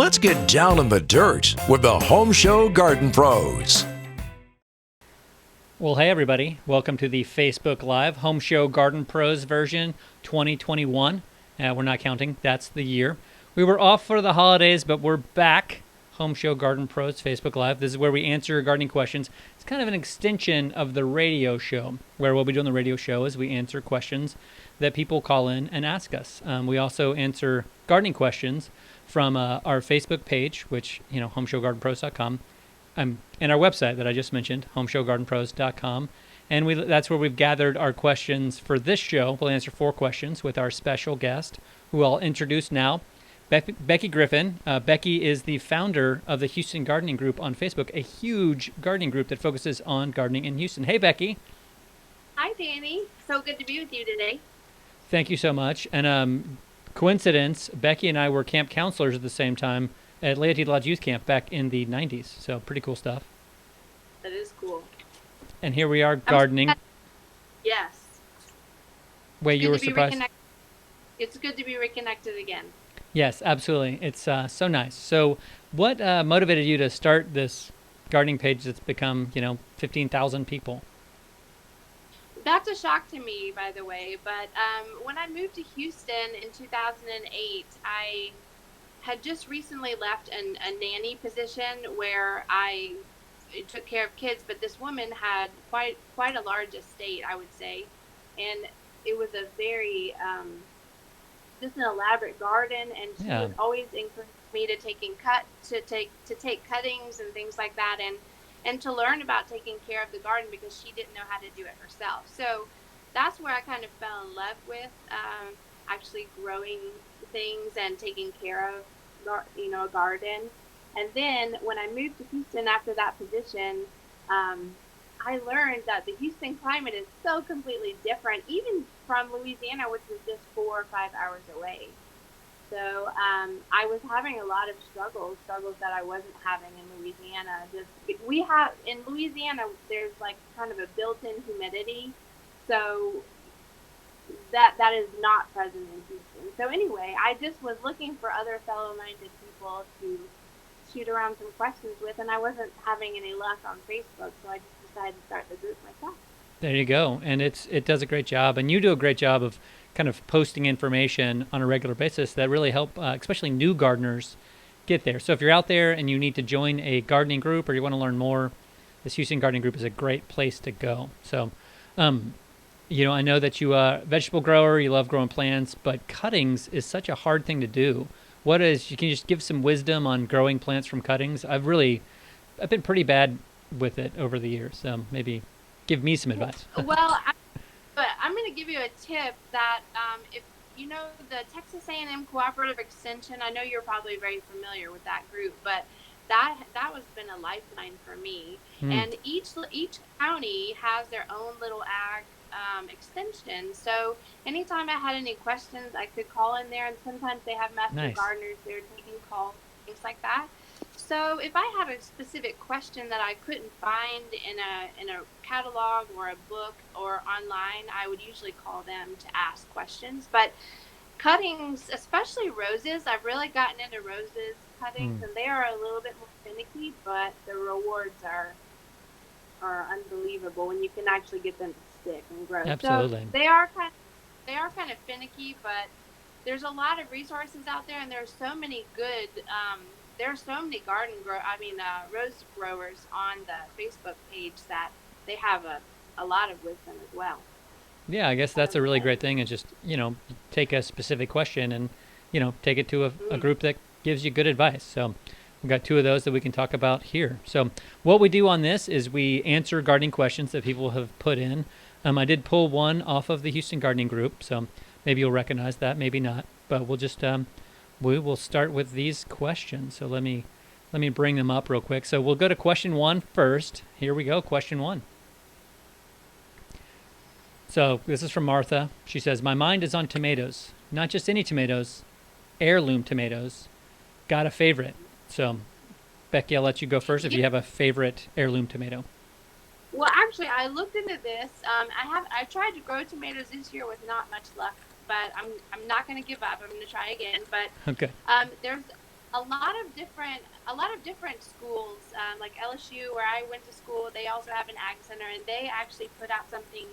Let's get down in the dirt with the Home Show Garden Pros. Well, hey everybody, welcome to the Facebook Live Home Show Garden Pros version 2021. We're not counting, that's the year. We were off for the holidays, but we're back. Home Show Garden Pros Facebook Live. This is where we answer your gardening questions. It's kind of an extension of the radio show, where we'll be doing the radio show is we answer questions that people call in and ask us. We also answer gardening questions from our Facebook page, which, homeshowgardenpros.com, and our website that I just mentioned, homeshowgardenpros.com. And that's where we've gathered our questions for this show. We'll answer 4 questions with our special guest, who I'll introduce now. Becky Griffin. Becky is the founder of the Houston Gardening Group on Facebook, a huge gardening group that focuses on gardening in Houston. Hey, Becky. Hi, Dany. So good to be with you today. Thank you so much. And coincidence, Becky and I were camp counselors at the same time at Laity Lodge Youth Camp back in the 90s. So pretty cool stuff. That is cool. And here we are gardening. Yes. Wait, you were surprised? It's good to be reconnected again. Yes, absolutely. It's so nice. So what motivated you to start this gardening page that's become, 15,000 people? That's a shock to me, by the way. But when I moved to Houston in 2008, I had just recently left a nanny position where I took care of kids. But this woman had quite a large estate, I would say. And it was a very... just an elaborate garden, and she would always encourage me to take cuttings and things like that, and to learn about taking care of the garden because she didn't know how to do it herself. So that's where I kind of fell in love with actually growing things and taking care of a garden. And then when I moved to Houston after that position, I learned that the Houston climate is so completely different, even from Louisiana, which was just 4 or 5 hours away. So I was having a lot of struggles that I wasn't having in Louisiana. In Louisiana, there's like kind of a built-in humidity, so that is not present in Houston. So anyway, I just was looking for other fellow-minded people to shoot around some questions with, and I wasn't having any luck on Facebook, so I just decided to start the group myself. There you go. And it does a great job, and you do a great job of kind of posting information on a regular basis that really help, especially new gardeners, get there. So if you're out there and you need to join a gardening group or you want to learn more, this Houston Gardening Group is a great place to go. So, I know that you are a vegetable grower, you love growing plants, but cuttings is such a hard thing to do. Can you just give some wisdom on growing plants from cuttings? I've been pretty bad with it over the years. So maybe give me some advice. Well, I'm going to give you a tip that if you know the Texas A&M Cooperative Extension, I know you're probably very familiar with that group, but that has been a lifeline for me. And each county has their own little ag extension. So anytime I had any questions, I could call in there, and sometimes they have master gardeners there taking calls, things like that. So if I had a specific question that I couldn't find in a catalog or a book or online, I would usually call them to ask questions. But cuttings, especially roses, I've really gotten into roses cuttings, and they are a little bit more finicky, but the rewards are unbelievable when you can actually get them to stick and grow. Absolutely. So they are kind of finicky, but there's a lot of resources out there, and there's so many good. There are so many rose growers on the Facebook page that they have a lot of wisdom as well. Yeah, I guess that's a really great thing. Is just take a specific question and take it to a group that gives you good advice. So we've got 2 of those that we can talk about here. So what we do on this is we answer gardening questions that people have put in. I did pull one off of the Houston Gardening Group, so maybe you'll recognize that, maybe not. But we'll just we will start with these questions. So let me bring them up real quick. So we'll go to question 1 first. Here we go, question 1. So this is from Martha. She says, my mind is on tomatoes, not just any tomatoes, heirloom tomatoes. Got a favorite. So Becky, I'll let you go first if you have a favorite heirloom tomato. Well, actually, I looked into this. I tried to grow tomatoes this year with not much luck, but I'm not going to give up. I'm going to try again. But okay. a lot of different schools, like LSU, where I went to school, they also have an ag center, and they actually put out something.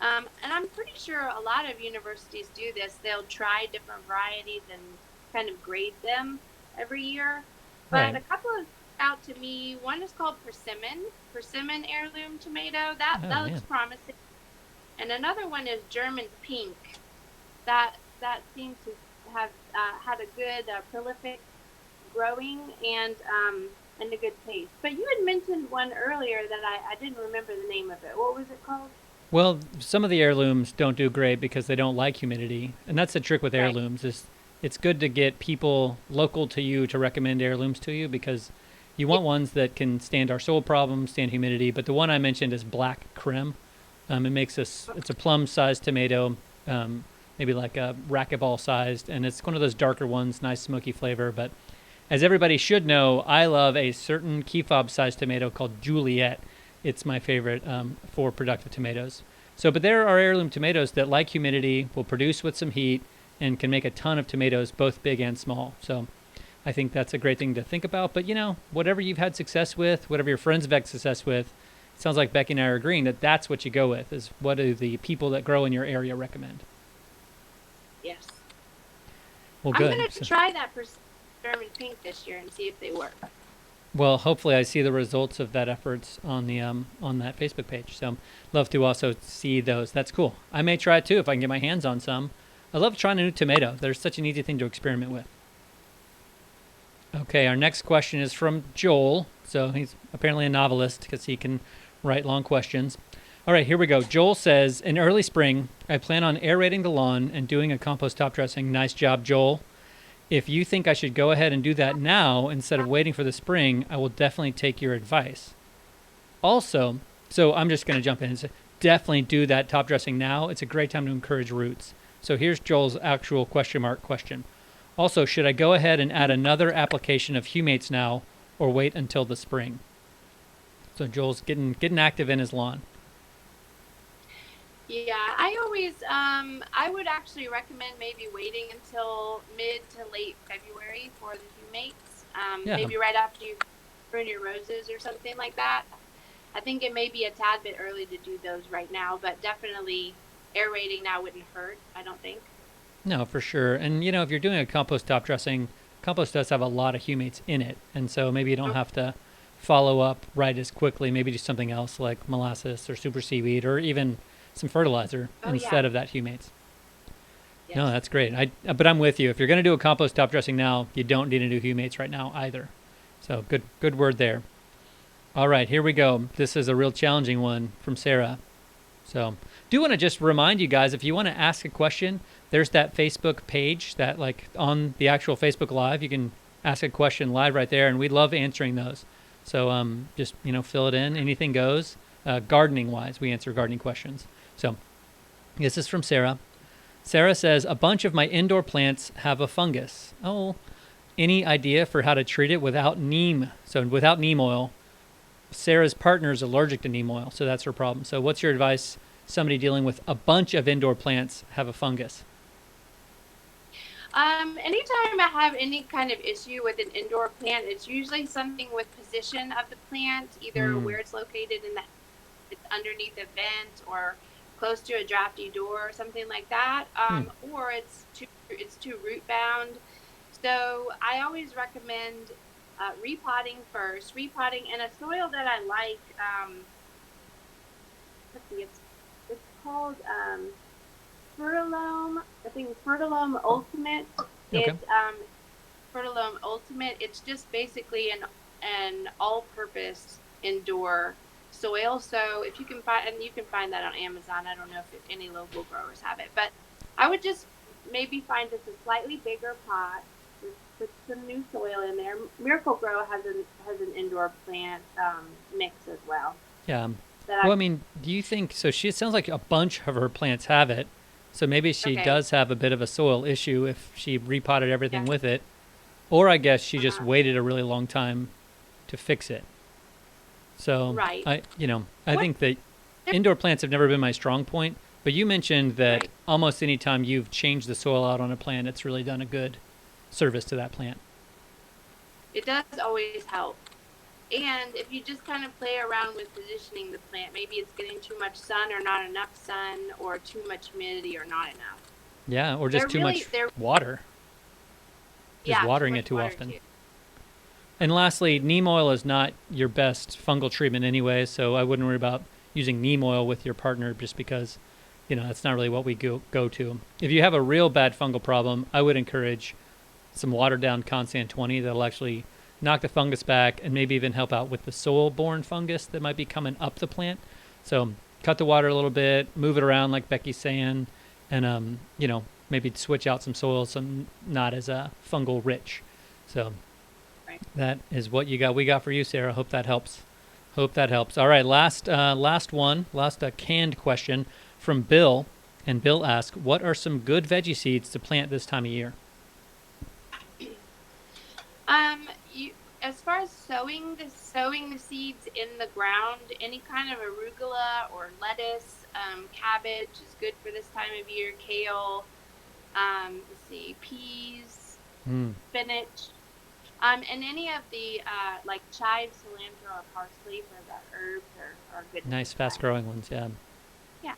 And I'm pretty sure a lot of universities do this. They'll try different varieties and kind of grade them every year. But Right. a couple of out to me. One is called persimmon heirloom tomato. That Oh, looks man. promising. And another one is German pink. That seems to have had a good prolific growing and a good taste. But you had mentioned one earlier that I didn't remember the name of it. What was it called? Well, some of the heirlooms don't do great because they don't like humidity, and that's the trick with Right. heirlooms. Is it's good to get people local to you to recommend heirlooms to you because you Yeah. want ones that can stand our soil problems, stand humidity. But the one I mentioned is black creme. It makes us. It's a plum-sized tomato, maybe like a racquetball sized, and it's one of those darker ones, nice smoky flavor. But as everybody should know, I love a certain key fob-sized tomato called Juliet. It's my favorite for productive tomatoes. So, but there are heirloom tomatoes that like humidity, will produce with some heat, and can make a ton of tomatoes, both big and small. So, I think that's a great thing to think about. But whatever you've had success with, whatever your friends have had success with, it sounds like Becky and I are agreeing that that's what you go with. Is what do the people that grow in your area recommend? Yes. Well, I'm good. gonna try that German pink this year and see if they work. Well, hopefully, I see the results of that efforts on the on that Facebook page. So, love to also see those. That's cool. I may try it too if I can get my hands on some. I love trying a new tomato. They're such an easy thing to experiment with. Okay, our next question is from Joel. So he's apparently a novelist because he can write long questions. All right, here we go. Joel says, in early spring, I plan on aerating the lawn and doing a compost top dressing. Nice job, Joel. If you think I should go ahead and do that now instead of waiting for the spring, I will definitely take your advice. Also, so I'm just going to jump in and say, definitely do that top dressing now. It's a great time to encourage roots. So here's Joel's actual question mark question. Also, should I go ahead and add another application of humates now or wait until the spring? So Joel's getting active in his lawn. Yeah, I would actually recommend maybe waiting until mid to late February for the humates. Yeah. Maybe right after you prune your roses or something like that. I think it may be a tad bit early to do those right now, but definitely aerating now wouldn't hurt, I don't think. No, for sure. And if you're doing a compost top dressing, compost does have a lot of humates in it, and so maybe you don't have to follow up right as quickly. Maybe do something else like molasses or super seaweed or even some fertilizer instead of that humates. Yes. No, that's great. But I'm with you. If you're going to do a compost top dressing now, you don't need to do humates right now either. So good word there. All right, here we go. This is a real challenging one from Sarah. So do want to just remind you guys, if you want to ask a question, there's that Facebook page that like on the actual Facebook Live, you can ask a question live right there, and we love answering those. So just fill it in. Anything goes. Gardening wise, we answer gardening questions. So this is from Sarah. Sarah says, a bunch of my indoor plants have a fungus. Oh, any idea for how to treat it without neem? So without neem oil. Sarah's partner is allergic to neem oil, so that's her problem. So what's your advice? Somebody dealing with a bunch of indoor plants have a fungus. Anytime I have any kind of issue with an indoor plant, it's usually something with position of the plant, either where it's located it's underneath a vent or close to a drafty door or something like that, or it's too root bound. So I always recommend repotting first. Repotting in a soil that I like. Let's see, it's called Fertilome. I think Fertilome Ultimate. Okay. It's Fertilome Ultimate. It's just basically an all-purpose indoor soil. So if you can find that on Amazon. I don't know if any local growers have it, but I would just maybe find just a slightly bigger pot, just put some new soil in there. Miracle Grow has an indoor plant mix as well. Yeah. Well, I mean, do you think so? It sounds like a bunch of her plants have it. So maybe she does have a bit of a soil issue if she repotted everything with it. Or I guess she just waited a really long time to fix it. So I think that indoor plants have never been my strong point. But you mentioned that almost any time you've changed the soil out on a plant, it's really done a good service to that plant. It does always help. And if you just kind of play around with positioning the plant, maybe it's getting too much sun or not enough sun, or too much humidity or not enough. Yeah, or just too much water. Just yeah, watering it too often. And lastly, neem oil is not your best fungal treatment anyway, so I wouldn't worry about using neem oil with your partner just because, that's not really what we go to. If you have a real bad fungal problem, I would encourage some watered down Constant 20 that'll actually knock the fungus back and maybe even help out with the soil-borne fungus that might be coming up the plant. So cut the water a little bit, move it around like Becky's saying, and maybe switch out some soil, some not as fungal rich. So that is what we got for you, Sarah. Hope that helps. All right, last canned question from Bill, and Bill asks, what are some good veggie seeds to plant this time of year? As far as sowing the seeds in the ground, any kind of arugula or lettuce, cabbage is good for this time of year. Kale, peas, spinach, and any of the like chive, cilantro, or parsley for the herbs are good. Nice, fast-growing ones, yeah. Yeah.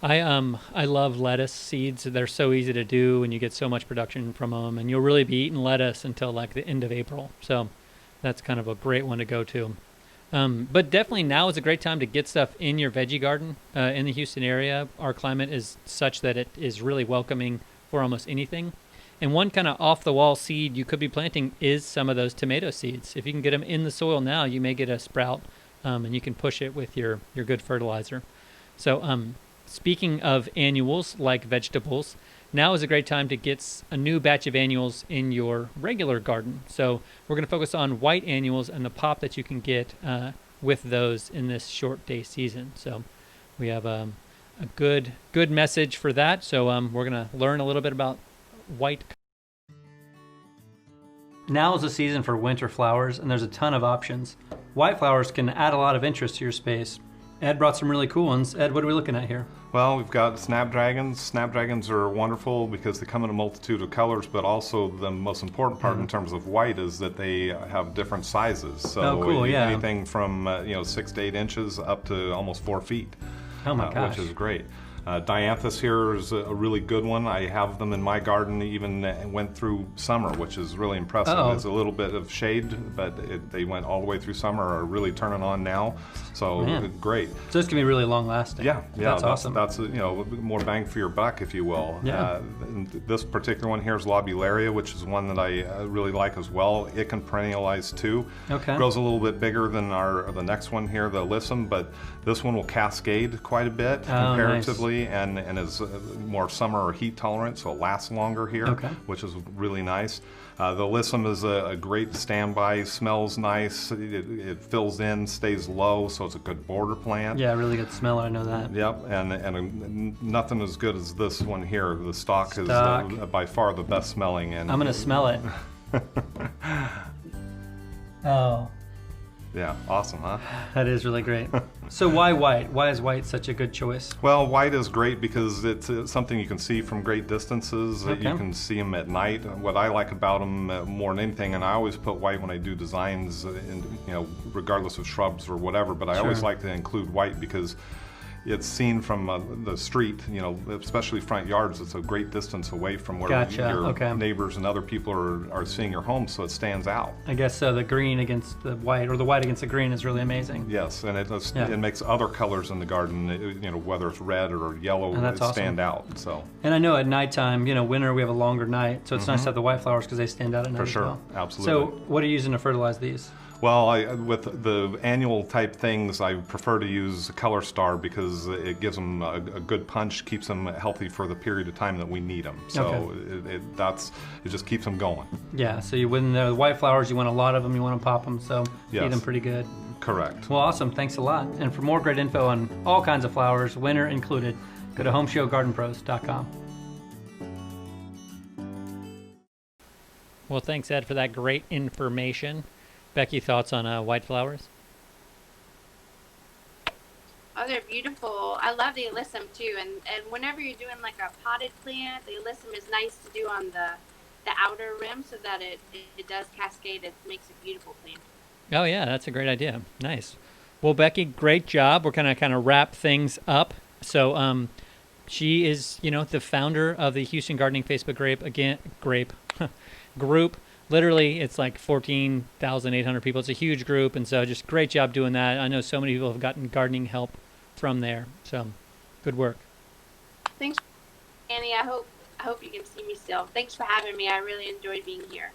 I love lettuce seeds. They're so easy to do, and you get so much production from them. And you'll really be eating lettuce until like the end of April. So that's kind of a great one to go to. But definitely now is a great time to get stuff in your veggie garden in the Houston area. Our climate is such that it is really welcoming for almost anything. And one kind of off-the-wall seed you could be planting is some of those tomato seeds. If you can get them in the soil now, you may get a sprout, and you can push it with your good fertilizer. So speaking of annuals like vegetables, now is a great time to get a new batch of annuals in your regular garden. So we're going to focus on white annuals and the pop that you can get with those in this short day season. So we have a good message for that. So we're going to learn a little bit about white. Now is the season for winter flowers, and there's a ton of options. White flowers can add a lot of interest to your space. Ed brought some really cool ones. Ed, what are we looking at here? Well, we've got snapdragons. Snapdragons are wonderful because they come in a multitude of colors, but also the most important part in terms of white is that they have different sizes. So cool, yeah. Anything from 6 to 8 inches up to almost 4 feet. Oh my gosh. Which is great. Dianthus here is a really good one. I have them in my garden, even went through summer, which is really impressive. It's a little bit of shade, but they went all the way through summer, are really turning on now. So great. So this can be really long lasting. Yeah, that's awesome. That's more bang for your buck, if you will. Yeah. This particular one here is Lobularia, which is one that I really like as well. It can perennialize too. Okay. Grows a little bit bigger than the next one here, the Alyssum, but this one will cascade quite a bit comparatively. Nice. And is more summer or heat tolerant, so it lasts longer here, which is really nice. The Alyssum is a great standby, smells nice, it fills in, stays low, so it's a good border plant. Yeah, really good smell, I know that. Yep, and nothing as good as this one here. The stalk is by far the best smelling. And I'm going to smell it. Oh. Yeah, awesome, huh? That is really great. So why white? Why is white such a good choice? Well, white is great because it's something you can see from great distances. You can see them at night. What I like about them more than anything, and I always put white when I do designs, regardless of shrubs or whatever, but I always like to include white because it's seen from the street, especially front yards. It's a great distance away from where your neighbors and other people are seeing your home, so it stands out. I guess so. The green against the white, or the white against the green, is really amazing. Yes, and it makes other colors in the garden, whether it's red or yellow, stand out. So. And I know at nighttime, winter we have a longer night, so it's nice to have the white flowers because they stand out at night as well. Absolutely. So, what are you using to fertilize these? Well, with the annual type things, I prefer to use Color Star because it gives them a good punch, keeps them healthy for the period of time that we need them. So it just keeps them going. Yeah. So when the white flowers, you want a lot of them, you want to pop them, so feed them pretty good. Correct. Well, awesome. Thanks a lot. And for more great info on all kinds of flowers, winter included, go to HomeShowGardenPros.com. Well, thanks, Ed, for that great information. Becky, thoughts on white flowers? Oh, they're beautiful. I love the alyssum too. And whenever you're doing like a potted plant, the alyssum is nice to do on the outer rim so that it does cascade. It makes a beautiful plant. Oh yeah, that's a great idea. Nice. Well, Becky, great job. We're gonna kind of wrap things up. So, she is, the founder of the Houston Gardening Facebook group. Literally, it's like 14,800 people. It's a huge group, and so just great job doing that. I know so many people have gotten gardening help from there. So, good work. Thanks, Annie. I hope you can see me still. Thanks for having me. I really enjoyed being here.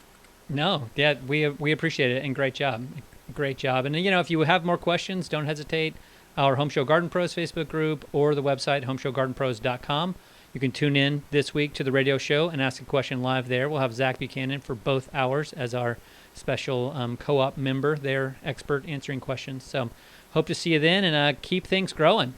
No, yeah, we appreciate it, and great job. Great job. And, if you have more questions, don't hesitate. Our Home Show Garden Pros Facebook group or the website, homeshowgardenpros.com. You can tune in this week to the radio show and ask a question live there. We'll have Zach Buchanan for both hours as our special co-op member, their expert answering questions. So hope to see you then, and keep things growing.